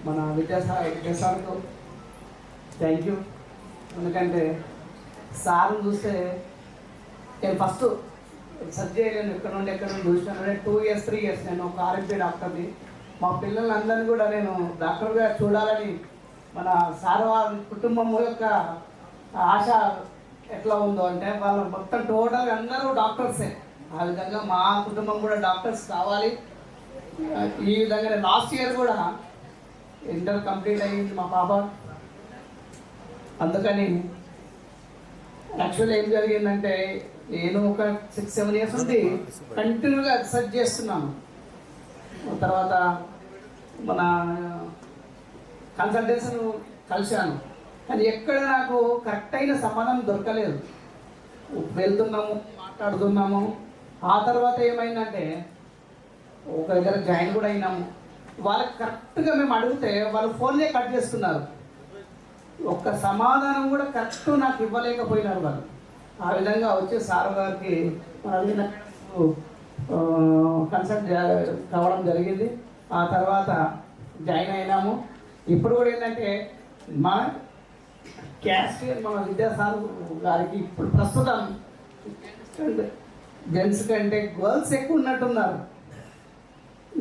మన విద్యాసార్కు thank you. ఎందుకంటే సార్ని చూస్తే నేను ఫస్ట్ సెర్చ్ చేయలేను, ఎక్కడ నుండి చూసినాను. 2 years 3 years నేను ఒక ఆర్ఎంపీ డాక్టర్ని. మా పిల్లలందరినీ కూడా నేను డాక్టర్గా చూడాలని మన సార్ వారి కుటుంబం యొక్క ఆశ ఎట్లా ఉందో అంటే వాళ్ళు మొత్తం టోటల్గా అందరూ డాక్టర్సే. ఆ విధంగా మా కుటుంబం కూడా డాక్టర్స్ కావాలి. ఈ విధంగా లాస్ట్ ఇయర్ కూడా ఇంటర్ కంప్లీట్ అయ్యింది మా పాప. అందుకని యాక్చువల్లీ ఏం జరిగిందంటే నేను ఒక 6-7 years నుండి కంటిన్యూగా ఎక్సర్సైజ్ చేస్తున్నాను. తర్వాత మన కన్సల్టేషన్ కలిశాను, కానీ ఎక్కడ నాకు కరెక్ట్ అయిన సమాధానం దొరకలేదు. వెళ్తున్నాము, మాట్లాడుతున్నాము. ఆ తర్వాత ఏమైందంటే ఒక దగ్గర జాయిన్ కూడా అయినాము. వాళ్ళకి కరెక్ట్గా మేము అడిగితే వాళ్ళు ఫోన్లే కట్ చేస్తున్నారు. ఒక్క సమాధానం కూడా కరెక్ట్ నాకు ఇవ్వలేకపోయినారు వాళ్ళు. ఆ విధంగా వచ్చే సార్ గారికి కన్సల్ట్ కావడం జరిగింది. ఆ తర్వాత జాయిన్ అయినాము. ఇప్పుడు కూడా ఏంటంటే మన క్యాస్టియర్ మన విద్యాసార్ గారికి ఇప్పుడు ప్రస్తుతం జెంట్స్ కంటే గర్ల్స్ ఎక్కువ ఉన్నట్టున్నారు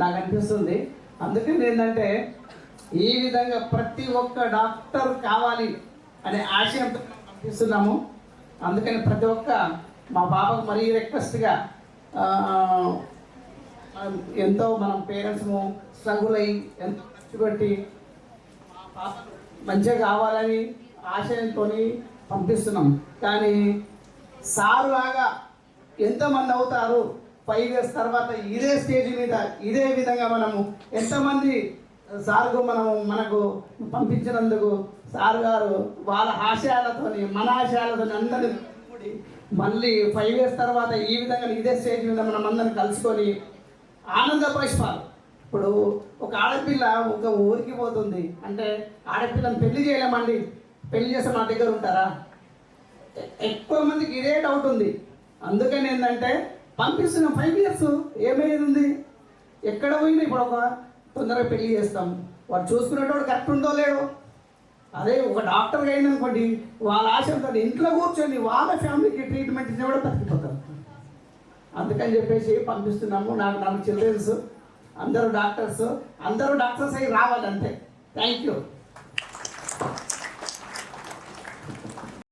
నాకు అనిపిస్తుంది. అందుకని ఏంటంటే ఈ విధంగా ప్రతి ఒక్క డాక్టర్ కావాలి అనే ఆశయంతో పంపిస్తున్నాము. అందుకని ప్రతి ఒక్క మా పాపకు మరీ రిక్వెస్ట్గా ఎంతో మనం పేరెంట్స్ స్ట్రగుల్ అయ్యి ఎంతో కష్టపెట్టి మా పాప మంచిగా కావాలని ఆశయంతో పంపిస్తున్నాం. కానీ సార్ లాగా ఎంతమంది అవుతారు 5 years తర్వాత ఇదే స్టేజ్ మీద ఇదే విధంగా మనము ఎంతమంది సార్కు మనకు పంపించినందుకు సార్ గారు వాళ్ళ ఆశయాలతోని మన ఆశయాలతోని అందరినీ కూడి మళ్ళీ 5 years తర్వాత ఈ విధంగా ఇదే స్టేజ్ మీద మనం అందరిని కలుసుకొని ఆనందపరిస్తారు. ఇప్పుడు ఒక ఆడపిల్ల ఒక ఊరికి పోతుంది అంటే ఆడపిల్లని పెళ్లి చేయలేమండి, పెళ్లి చేస్తే మా దగ్గర ఉంటారా? ఎక్కువ మందికి ఇదే డౌట్ ఉంది. అందుకని ఏంటంటే పంపిస్తున్నాం. 5 years ఏమయ్యేది ఉంది? ఎక్కడ పోయినా ఇప్పుడు ఒక తొందరగా పెళ్లి చేస్తాం, వాడు చూసుకునేటోడు కరెక్ట్ ఉందో లేడో. అదే ఒక డాక్టర్గా అయిందనుకోండి, వాళ్ళ ఆశంతో ఇంట్లో కూర్చొని వాళ్ళ ఫ్యామిలీకి ట్రీట్మెంట్ ఇచ్చినా కూడా బతికిపోతారు. అందుకని చెప్పేసి పంపిస్తున్నాము. నాకు చిల్డ్రన్స్ అందరూ డాక్టర్స్ అయి రావాలంటే థ్యాంక్ యూ.